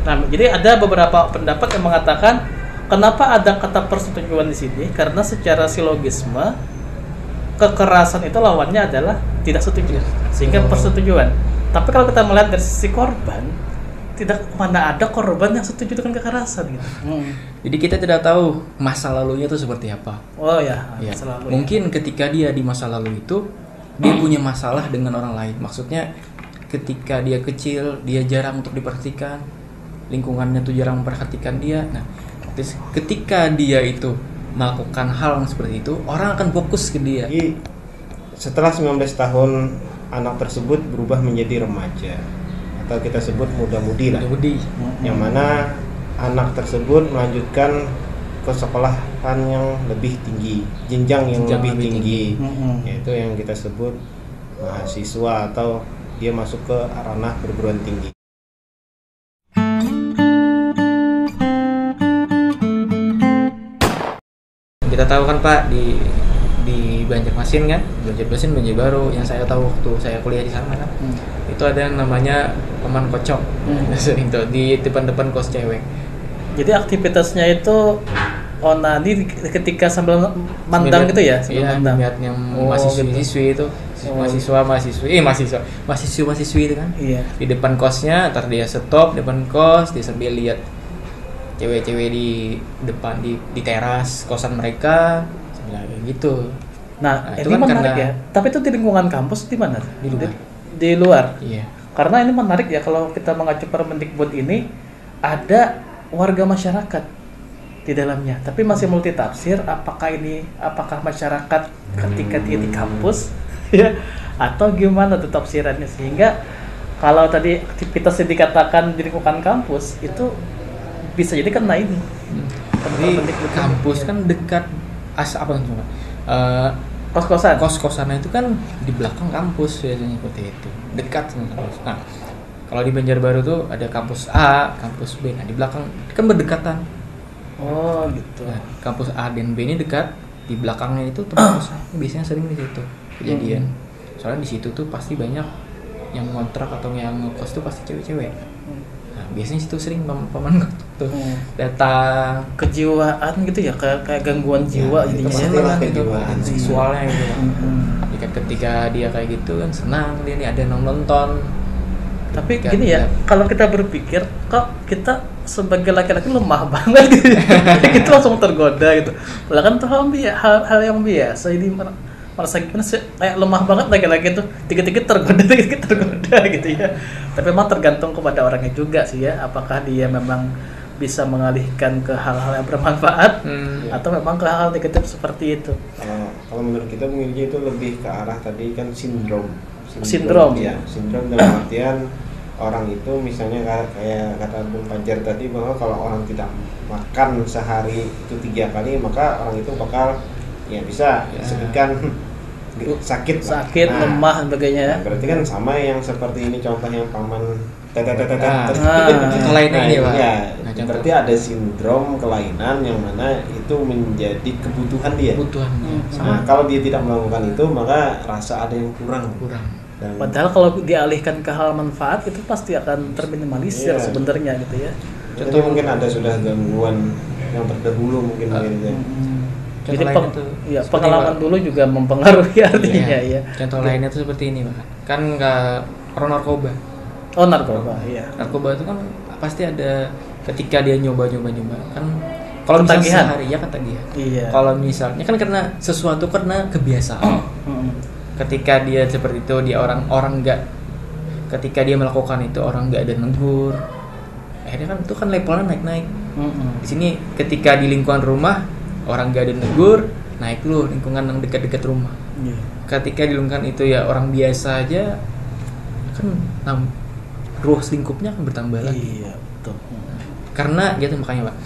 Nah, jadi ada beberapa pendapat yang mengatakan kenapa ada kata persetujuan di sini? Karena secara silogisme kekerasan itu lawannya adalah tidak setuju, sehingga persetujuan. Tapi kalau kita melihat dari sisi korban, tidak mana ada korban yang setuju dengan kekerasan gitu. Jadi kita tidak tahu masa lalunya itu seperti apa. Oh ya, Ya. selalu. Mungkin ketika dia di masa lalu itu dia punya masalah dengan orang lain. Maksudnya ketika dia kecil dia jarang untuk diperhatikan, lingkungannya tuh jarang memperhatikan dia. Nah, terus ketika dia itu melakukan hal yang seperti itu, orang akan fokus ke dia. Jadi setelah 19 tahun anak tersebut berubah menjadi remaja atau kita sebut muda-mudi lah. Muda-mudi. Yang mana anak tersebut melanjutkan ke sekolahan yang lebih tinggi, jenjang yang lebih tinggi, yaitu yang kita sebut mahasiswa atau dia masuk ke ranah perguruan tinggi. Kita tahu kan Pak di Banjarmasin kan, Banjarbaru yang saya tahu waktu saya kuliah di sana kan, itu ada yang namanya paman kocok, sering tuh di depan kos cewek. Jadi aktivitasnya itu onani ketika sambil mandang gitu ya? Iya, lihat yang mahasiswi itu, mahasiswi itu kan, iya. di depan kosnya, ntar dia stop depan kos, dia sambil lihat cewek-cewek di depan di teras kosan mereka, kayak gitu. Nah, itu ini kan menarik karena ya. Tapi itu di lingkungan kampus di mana? Di luar. Di luar. Iya. Karena ini menarik ya kalau kita mengacu Permendikbud ini ada warga masyarakat di dalamnya. Tapi masih multitafsir apakah masyarakat ketika dia di kampus ya atau gimana tuh tafsirannya, sehingga kalau tadi aktivitas yang dikatakan di lingkungan kampus itu bisa jadi kena ini. Jadi kampus kan dekat kos-kosannya itu kan di belakang kampus biasanya seperti itu, dekat sama kampus. Nah, kalau di Banjarbaru tuh ada kampus A, kampus B. Nah, di belakang kan berdekatan. Oh, gitu. Nah, kampus A dan B ini dekat, di belakangnya itu tempat kos. Biasanya sering di situ kejadian. Soalnya di situ tuh pasti banyak yang ngontrak atau yang ngekos tuh pasti cewek-cewek. Nah, biasanya situ sering paman tuh datang, kejiwaan gitu ya, kayak gangguan jiwa ya, jadinya itu ya. kejiwaan seksualnya gitu. Ketika dia kayak gitu kan senang dia nih ada nonton. Tapi gini ya, kalau kita berpikir kok kita sebagai laki-laki lemah banget gitu. Kita langsung tergoda gitu. Padahal kan itu hal yang biasa. Jadi merasa gimana sih, kayak lemah banget laki-laki tuh, dikit-dikit tergoda gitu ya. Tapi memang tergantung kepada orangnya juga sih ya, apakah dia memang bisa mengalihkan ke hal-hal yang bermanfaat atau memang ke hal-hal negatif seperti itu. Kalau menurut kita mungkin itu lebih ke arah tadi kan sindrom ya, sindrom dalam artian orang itu misalnya kayak kata Bung Fajar tadi bahwa kalau orang tidak makan sehari itu 3 kali maka orang itu bakal ya bisa disebutkan sakit, lemah sebagainya ya. Berarti kan sama yang seperti ini contoh yang paman kelainan ini Pak. Ya, berarti ada sindrom kelainan yang mana itu menjadi kebutuhan dia. Nah, kalau dia tidak melakukan itu maka rasa ada yang kurang. Dan padahal kalau dialihkan ke hal manfaat itu pasti akan terminimalisir sebenarnya gitu ya. Jadi mungkin ada sudah gangguan yang terdahulu mungkin gitu. Jadi pengalaman dulu juga mempengaruhi artinya ya. Contoh lainnya itu seperti ini Pak. Kan orang narkoba. Oh, narkoba, iya. Narkoba itu kan pasti ada ketika dia nyoba kan kalau misalnya sehari ya ketagihan. Iya. Kalau misalnya kan karena sesuatu karena kebiasaan. Ketika dia seperti itu dia orang enggak, ketika dia melakukan itu orang enggak ada negur. Akhirnya kan itu kan levelnya naik. Di sini ketika di lingkungan rumah orang enggak ada negur, naik lu lingkungan yang dekat-dekat rumah. Ketika di lingkungan itu ya orang biasa aja kan ruas lingkupnya akan bertambah lagi. Iya, betul. Karena gitu makanya Pak,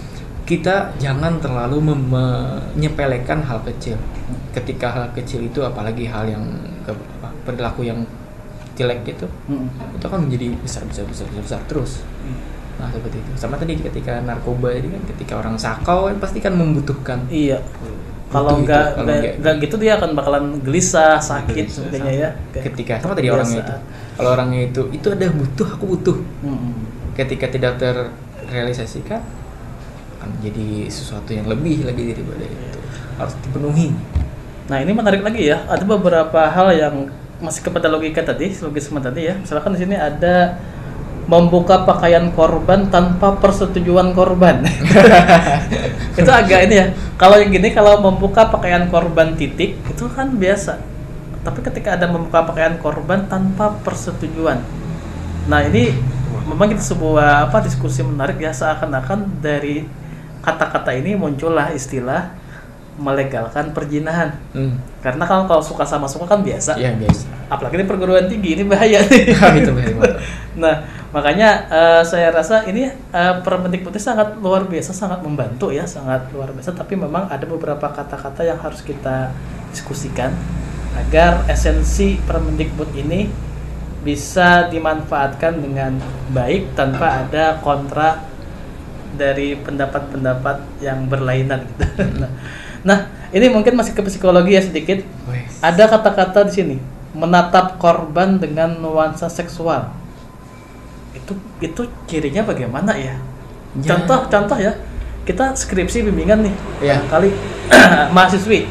kita jangan terlalu menyepelekan hal kecil. Ketika hal kecil itu apalagi hal yang perilaku yang jelek gitu, itu akan menjadi besar terus. Nah seperti itu. Sama tadi ketika narkoba ini kan ketika orang sakau kan pasti kan membutuhkan. Iya. Kalau enggak gitu dia akan bakalan gelisah, sakit sebagainya ya. Ketika sama tadi orangnya itu. Kalau orangnya itu ada aku butuh. Ketika tidak realisasikan akan menjadi sesuatu yang lebih lagi daripada itu, harus dipenuhi. Nah ini menarik lagi ya, ada beberapa hal yang masih kepada logika tadi, logisme tadi ya. Misalkan di sini ada membuka pakaian korban tanpa persetujuan korban. Itu agak ini ya. Kalau yang gini, kalau membuka pakaian korban titik itu kan biasa. Tapi ketika ada membuka pakaian korban tanpa persetujuan, nah ini memang kita sebuah diskusi menarik ya. Seakan-akan dari kata-kata ini muncullah istilah melegalkan perjinahan. Karena kalau suka sama suka kan biasa. Iya, biasa. Apalagi di perguruan tinggi ini bahaya nih. Itu bahaya. Nah, makanya saya rasa ini Permendikbud sangat luar biasa, sangat membantu ya, sangat luar biasa. Tapi memang ada beberapa kata-kata yang harus kita diskusikan agar esensi Permendikbud ini bisa dimanfaatkan dengan baik tanpa ada kontra dari pendapat-pendapat yang berlainan gitu. Nah, ini mungkin masih ke psikologi ya sedikit. Ada kata-kata di sini, menatap korban dengan nuansa seksual. Itu cirinya bagaimana ya? Contoh ya. Kita skripsi bimbingan nih. Kali mahasiswi.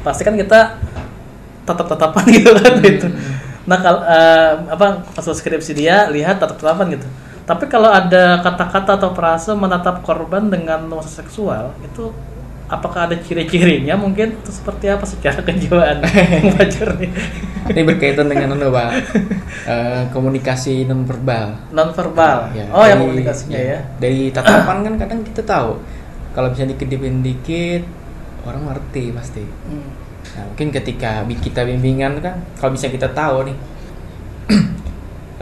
Pasti kan kita tatap-tatapan gitu kan itu. Nah, kalau hasil skripsi dia lihat tatap-tatapan gitu. Tapi kalau ada kata-kata atau frase menatap korban dengan nuansa seksual, itu apakah ada ciri-cirinya mungkin atau seperti apa secara kejiwaan wajar nih? Ini berkaitan dengan komunikasi nonverbal. Ya, yang komunikasinya ya. Dari tatapan kan kadang kita tahu. Kalau bisa dikit-dikit orang ngerti pasti. Nah, mungkin ketika kita bimbingan kan, kalau bisa kita tahu nih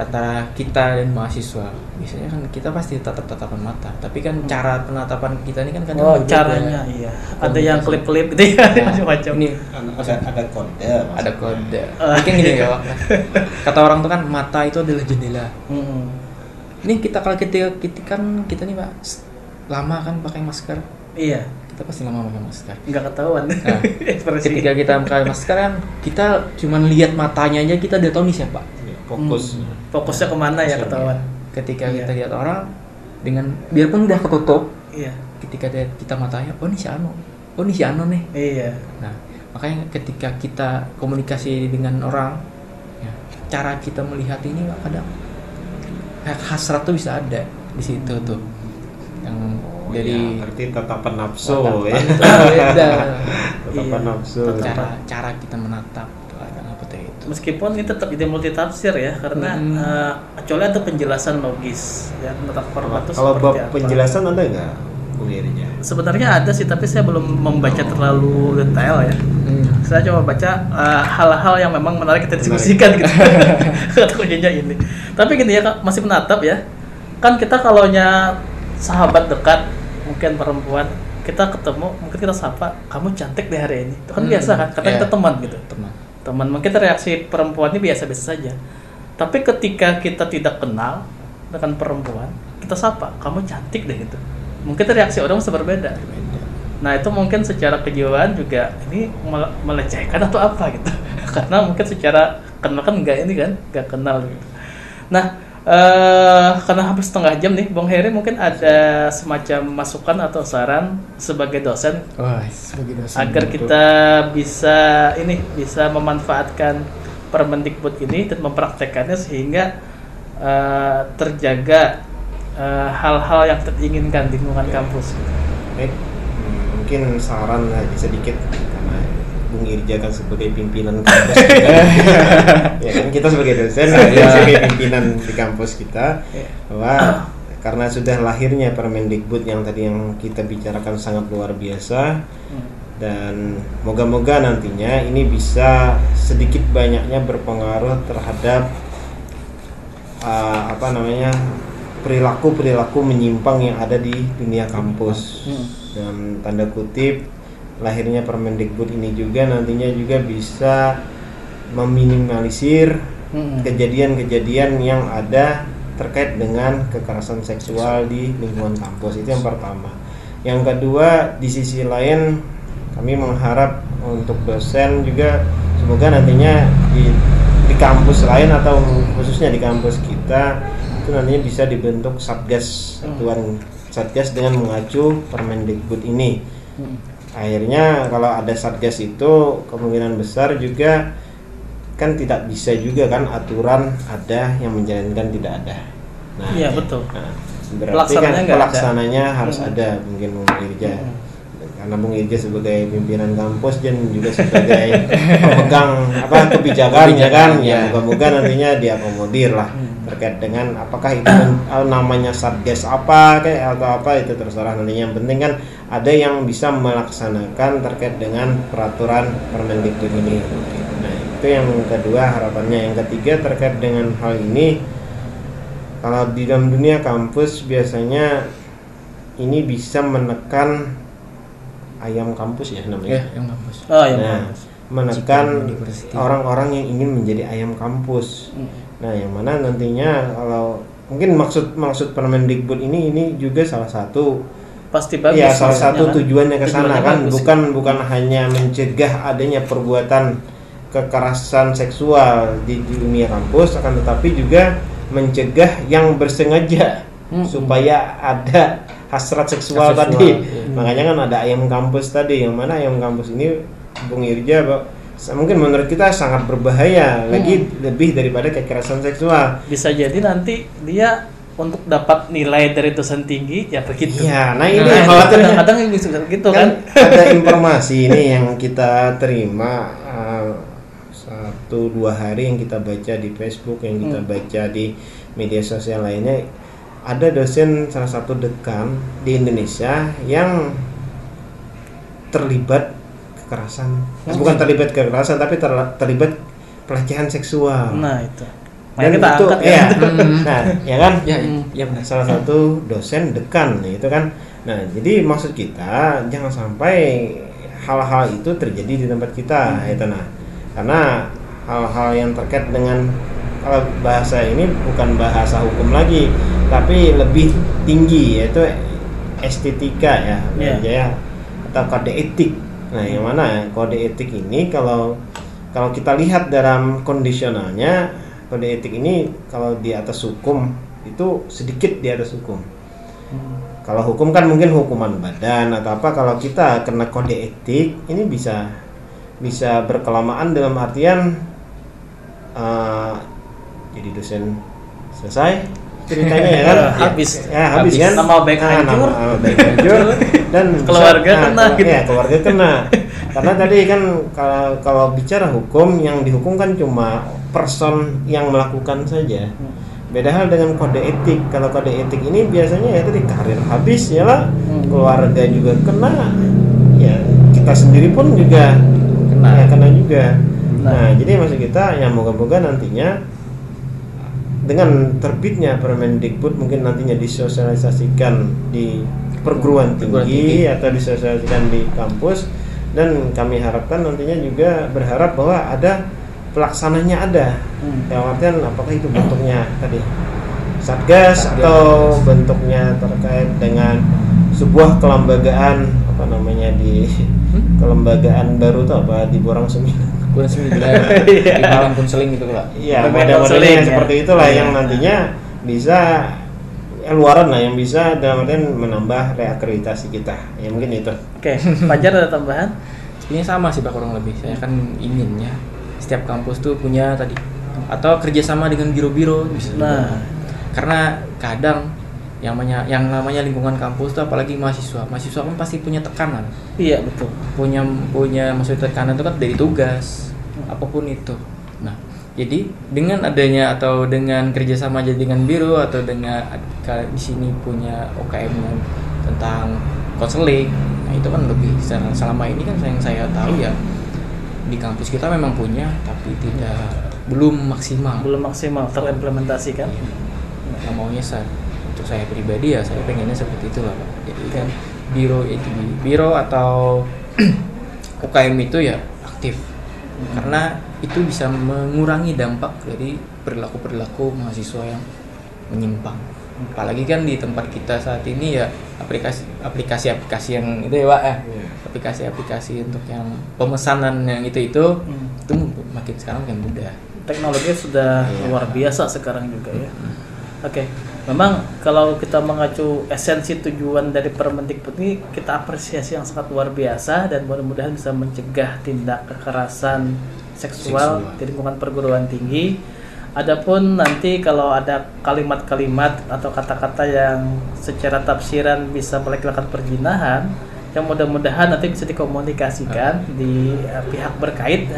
antara kita dan mahasiswa, biasanya kan kita pasti tatap-tatapan mata, tapi kan cara penatapan kita ini kan kadang caranya iya. Ada yang klip-klip gitu ya, macam-macam. Ini ada kode. Mungkin gini ya, kata orang tuh kan mata itu adalah jendela. Ini kalau kita nih Pak, lama kan pakai masker. Iya. Kita pasti lama pakai masker. Nggak ketahuan. Nah, ketika kita pakai masker kan, kita cuman lihat matanya aja kita udah tahu nih siapa. Fokusnya kemana ya ketahuan. Ketika kita lihat orang dengan biarpun udah ketutup, ketika kita matanya, oh ini si Ano nih. Iya. Nah, makanya ketika kita komunikasi dengan orang, ya, cara kita melihat ini kadang hasrat tuh bisa ada di situ tuh. Yang dari berarti tatapan nafsu ya. Tatapan nafsu. Cara kita menatap. Meskipun ini tetap jadi multitafsir ya, karena kecuali ada penjelasan logis ya menatap korban itu kalau bab penjelasan ada nggak ulirnya? Sebenarnya ada sih, tapi saya belum membaca terlalu detail ya. Saya coba baca hal-hal yang memang menarik kita diskusikan gitu. Kata kuncinya ini. Tapi gini ya, masih menatap ya. Kan kita kalaunya sahabat dekat, mungkin perempuan, kita ketemu, mungkin kita sapa, kamu cantik deh hari ini. Itu kan biasa kan, kata kita teman gitu. Teman, mungkin reaksi perempuan ini biasa-biasa saja. Tapi ketika kita tidak kenal dengan perempuan, kita sapa, kamu cantik deh gitu. Mungkin reaksi orang bisa berbeda. Nah itu mungkin secara kejiwaan juga ini melecehkan atau apa gitu. Karena mungkin secara kenal kan nggak kenal gitu. Nah karena hampir setengah jam nih, Bung Heri mungkin ada semacam masukan atau saran sebagai dosen, agar kita bisa memanfaatkan Permendikbud ini dan mempraktekannya sehingga terjaga hal-hal yang diinginkan di lingkungan kampus. Baik, mungkin saran sedikit karena Bung Irja kan sebagai pimpinan kampus kita. Ya kan kita sebagai dosen sebagai pimpinan di kampus kita, bahwa karena sudah lahirnya Permendikbud yang tadi yang kita bicarakan sangat luar biasa, dan moga-moga nantinya ini bisa sedikit banyaknya berpengaruh terhadap perilaku menyimpang yang ada di dunia kampus. Dan tanda kutip lahirnya Permendikbud ini juga nantinya juga bisa meminimalisir kejadian-kejadian yang ada terkait dengan kekerasan seksual di lingkungan kampus. Itu yang pertama. Yang kedua, di sisi lain kami mengharap untuk dosen juga semoga nantinya di kampus lain atau khususnya di kampus kita itu itu nantinya bisa dibentuk satgas, satuan satgas dengan mengacu Permendikbud ini. Akhirnya kalau ada satgas itu kemungkinan besar juga kan tidak bisa juga kan aturan ada yang menjalankan tidak ada. Nah, iya betul. Nah, berarti kan pelaksananya harus ada mungkin Bung Irja. Karena Bung Irja sebagai pimpinan kampus dan juga sebagai pemegang kebijakan ya kan, ya moga-moga nantinya diakomodir lah terkait dengan apakah itu namanya satgas apa kayak atau apa itu terserah nantinya. Yang penting kan ada yang bisa melaksanakan terkait dengan peraturan Permendikbud ini. Nah, itu yang kedua harapannya. Yang ketiga terkait dengan hal ini, kalau di dalam dunia kampus biasanya ini bisa menekan ayam kampus ya namanya. Ayam kampus. Kampus. Menekan orang-orang yang ingin menjadi ayam kampus. Nah, yang mana nantinya kalau mungkin maksud Permendikbud ini juga salah satu pasti bagus. Ya, salah satu tujuannya ke sana kan, bukan hanya mencegah adanya perbuatan kekerasan seksual di dunia kampus, akan tetapi juga mencegah yang bersengaja supaya ada hasrat seksual tadi. Makanya kan ada ayam kampus tadi, yang mana ayam kampus ini Bung Irja mungkin menurut kita sangat berbahaya lebih daripada kekerasan seksual. Bisa jadi nanti dia untuk dapat nilai dari dosen tinggi ya begitu. Iya, nah ini kadang-kadang gitu kan. Ada informasi ini yang kita terima 1-2 hari yang kita baca di Facebook, yang kita baca di media sosial lainnya, ada dosen salah satu dekan di Indonesia yang terlibat kekerasan. Bukan terlibat kekerasan tapi terlibat pelecehan seksual. Nah, itu. Dan kita itu angkat, ya. Nah, ya kan? Ya benar. Salah satu dosen dekan itu kan. Nah, jadi maksud kita jangan sampai hal-hal itu terjadi di tempat kita, itu nah. Karena hal-hal yang terkait dengan kalau bahasa ini bukan bahasa hukum lagi, tapi lebih tinggi yaitu estetika ya, atau kode etik. Nah, yang mana kode etik ini kalau kita lihat dalam kondisionalnya, kode etik ini kalau di atas hukum itu sedikit di atas hukum. Kalau hukum kan mungkin hukuman badan atau apa, kalau kita kena kode etik ini bisa berkelamaan dalam artian jadi dosen selesai ceritanya ya kan, habis kan, nama baik hancur, dan keluarga kena gitu. Ya, keluarga kena. Karena tadi kan kalau bicara hukum, yang dihukum kan cuma person yang melakukan saja. Beda hal dengan kode etik. Kalau kode etik ini biasanya ya tadi karir habis ya lah, keluarga juga kena, ya kita sendiri pun juga kena juga. Nah, jadi maksud kita ya moga-moga nantinya dengan terbitnya Permendikbud mungkin nantinya disosialisasikan di perguruan tinggi atau disosialisasikan di kampus, dan kami harapkan nantinya juga berharap bahwa ada pelaksananya ada. Yang artian apakah itu bentuknya tadi satgas atau bentuknya terkait dengan sebuah kelembagaan di kelembagaan baru tuh apa di Borang Sembilan. Di malam konseling gitu lah. Iya, modelnya seperti itulah yang nantinya bisa luaran lah, yang bisa dalam artian menambah reakreditasi kita. Ya mungkin itu. Oke, Fajar ada tambahan? Sebenarnya sama sih Pak, kurang lebih. Saya kan inginnya setiap kampus tuh punya tadi atau kerjasama dengan biro-biro bisa. Nah, karena kadang yang namanya lingkungan kampus tuh apalagi mahasiswa kan pasti punya tekanan. Iya betul. Punya maksud tekanan itu kan dari tugas apapun itu. Nah, jadi dengan adanya atau dengan kerjasama aja dengan biro atau dengan di sini punya OKM tentang konseling, nah itu kan lebih selama ini kan yang saya tahu ya di kampus kita memang punya tapi belum maksimal terimplementasikan. Nah, maunya untuk saya pribadi ya saya pengennya seperti itulah Pak. Jadi kan biro atau UKM itu ya aktif karena itu bisa mengurangi dampak dari perilaku mahasiswa yang menyimpang. Apalagi kan di tempat kita saat ini ya aplikasi yang itu ya Pak ya. Aplikasi untuk yang pemesanan yang itu sekarang makin mudah. Teknologi sudah luar biasa sekarang juga ya. Oke. Memang kalau kita mengacu esensi tujuan dari Permendikbud ini, kita apresiasi yang sangat luar biasa dan mudah-mudahan bisa mencegah tindak kekerasan seksual di lingkungan perguruan tinggi. Adapun nanti kalau ada kalimat-kalimat atau kata-kata yang secara tafsiran bisa melegalkan perzinahan, yang mudah-mudahan nanti bisa dikomunikasikan di pihak berkait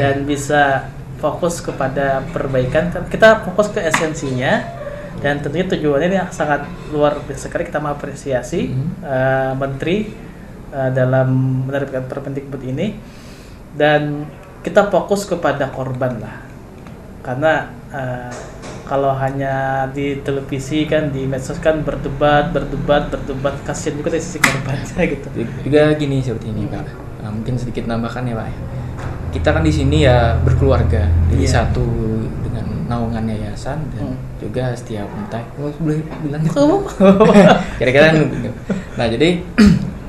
dan bisa fokus kepada perbaikan. Kita fokus ke esensinya. Dan tentunya tujuannya ini sangat luar biasa sekali. Kita mengapresiasi Menteri dalam menerbitkan Permendikbud ini, dan kita fokus kepada korban lah, karena kalau hanya di televisi kan, di medsos kan berdebat, kasihan juga dari sisi korbannya gitu. Juga gini seperti ini Pak, mungkin sedikit nambahkan ya Pak. Kita kan di sini ya berkeluarga, jadi satu dengan naungan yayasan dan juga setiap entah boleh bilang kira-kira gitu. Nah jadi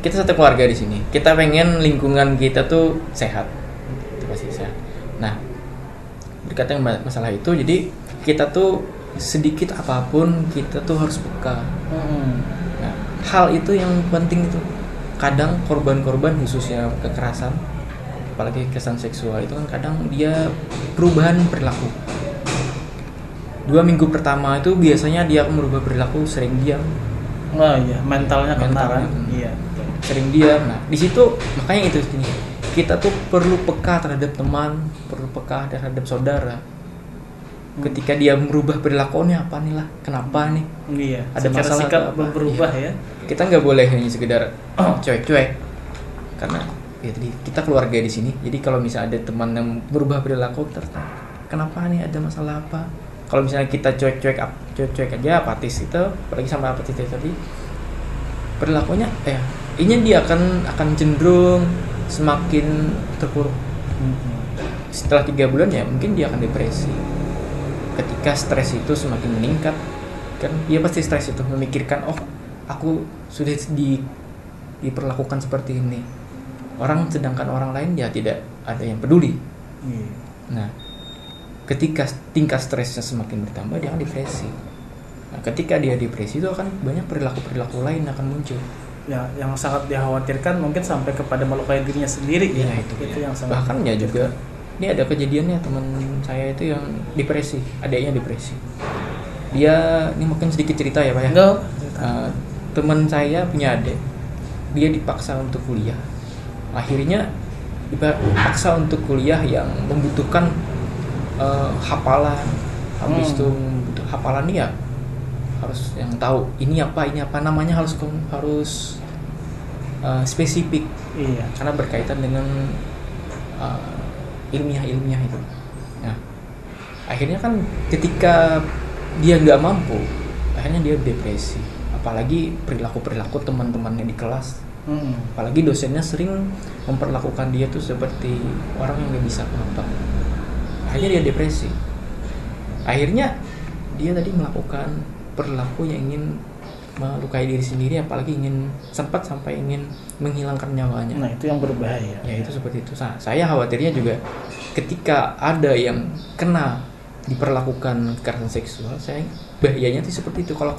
kita satu keluarga di sini. Kita pengen lingkungan kita tuh sehat, itu pasti sehat. Nah berkaitan masalah itu, jadi kita tuh sedikit apapun kita tuh harus peka. Nah hal itu yang penting itu. Kadang korban-korban khususnya kekerasan, apalagi kekerasan seksual itu kan kadang dia perubahan perilaku. 2 minggu pertama itu biasanya dia merubah perilaku, sering diam. Oh iya, mentalnya kena. Iya, sering diam. Nah, di situ makanya itu gini. Kita tuh perlu peka terhadap teman, perlu peka terhadap saudara. Ketika dia merubah perilakunya apa nih lah, kenapa nih? Iya. Ada masalah sikap berubah ya. Kita nggak boleh hanya sekedar cuek-cuek. Karena ya tadi kita keluarga di sini. Jadi kalau misalnya ada teman yang berubah perilaku, kenapa nih, ada masalah apa? Kalau misalnya kita cuek-cuek aja, apatis itu, apalagi sama apatis tadi, perilakunya ini dia akan cenderung semakin terpuruk. Setelah 3 bulan ya mungkin dia akan depresi. Ketika stres itu semakin meningkat, kan dia pasti stres itu, memikirkan aku sudah diperlakukan seperti ini. Sedangkan orang lain ya tidak ada yang peduli. Nah, ketika tingkat stresnya semakin bertambah, dia akan depresi. Nah, ketika dia depresi itu akan banyak perilaku-perilaku lain akan muncul. Ya, yang sangat dikhawatirkan mungkin sampai kepada melukai dirinya sendiri. Ya, itu yang sangat. Bahkan ya juga, ini ada kejadiannya teman saya itu yang depresi, adiknya depresi. Dia, ini mungkin sedikit cerita ya Pak ya. Teman saya punya adik, dia dipaksa untuk kuliah. Akhirnya dipaksa untuk kuliah yang membutuhkan hafalan. Habis itu hafalan ya harus yang tahu ini apa namanya, harus spesifik. Iya. Karena berkaitan dengan ilmiah itu. Nah, akhirnya kan ketika dia nggak mampu, akhirnya dia depresi. Apalagi perilaku teman-temannya di kelas. Apalagi dosennya sering memperlakukan dia tuh seperti orang yang nggak bisa apa-apa. Akhirnya dia depresi. Akhirnya dia tadi melakukan perilaku yang ingin melukai diri sendiri, apalagi sempat sampai ingin menghilangkan nyawanya. Nah, itu yang berbahaya. Ya, itu seperti itu. Saya khawatirnya juga ketika ada yang kena diperlakukan kekerasan seksual, bahayanya itu seperti itu. Kalau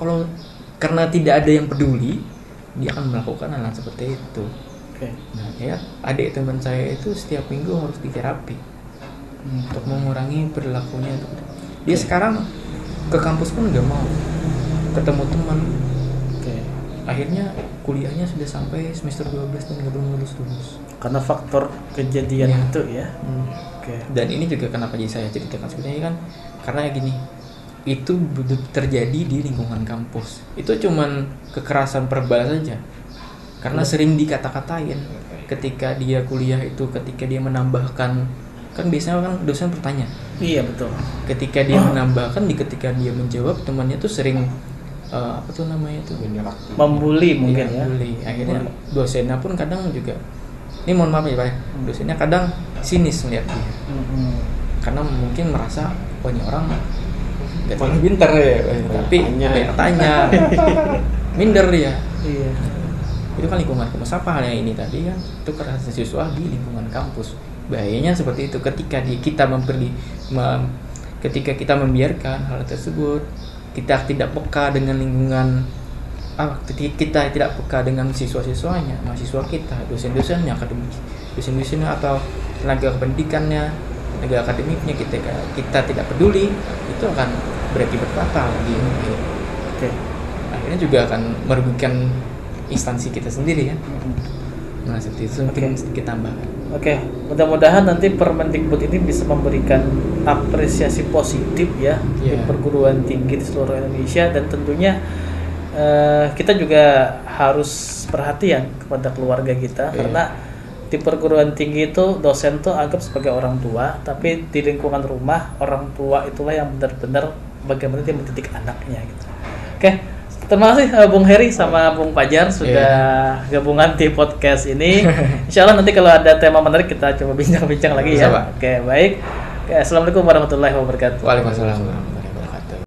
karena tidak ada yang peduli, dia akan melakukan hal seperti itu. Nah, ya adik teman saya itu setiap minggu harus di terapi untuk mengurangi perilakunya itu. Dia sekarang ke kampus pun nggak mau ketemu teman. Akhirnya kuliahnya sudah sampai semester 12 dan nggak belum lulus. Karena faktor kejadian itu ya. Dan ini juga kenapa jadi saya ceritakan sebenarnya kan karena gini, itu terjadi di lingkungan kampus. Itu cuman kekerasan verbal saja. Karena sering dikata-katain ketika dia kuliah itu, ketika dia menambahkan, kan biasanya kan dosen bertanya. Iya, betul. Ketika dia menambahkan, ketika dia menjawab, temannya tuh sering apa tuh namanya tuh? Membuli mungkin ya. Membuli. Akhirnya dosennya pun kadang juga, ini mohon maaf ya Pak, dosennya kadang sinis melihat dia. Karena mungkin merasa ini orang paling pintar ya, tapi banyak tanya, minder ya. Iya. Itu kan lingkungan kampus. Apa halnya ini tadi kan, itu kekerasan seksual di lingkungan kampus. Bahayanya seperti itu ketika ketika kita membiarkan hal tersebut, kita tidak peka dengan lingkungan, kita tidak peka dengan siswa-siswanya, mahasiswa kita, dosen-dosennya, dosen-dosennya atau tenaga pendidikannya, tenaga akademiknya, kita tidak peduli, itu akan berakibat fatal di ini. Oke. Akhirnya juga akan merugikan instansi kita sendiri ya. Nah, seperti itu mungkin sedikit tambahan. Oke, mudah-mudahan nanti Permendikbud ini bisa memberikan apresiasi positif ya di perguruan tinggi di seluruh Indonesia, dan tentunya kita juga harus perhatian kepada keluarga kita, karena di perguruan tinggi itu dosen tuh anggap sebagai orang tua, tapi di lingkungan rumah orang tua itulah yang benar-benar bagaimana dia mendidik anaknya gitu. Oke, terima kasih Bung Heri sama Bung Fajar sudah gabungan di podcast ini. Insya Allah nanti kalau ada tema menarik kita coba bincang-bincang lagi ya. Oke, baik. Assalamualaikum warahmatullahi wabarakatuh. Waalaikumsalam.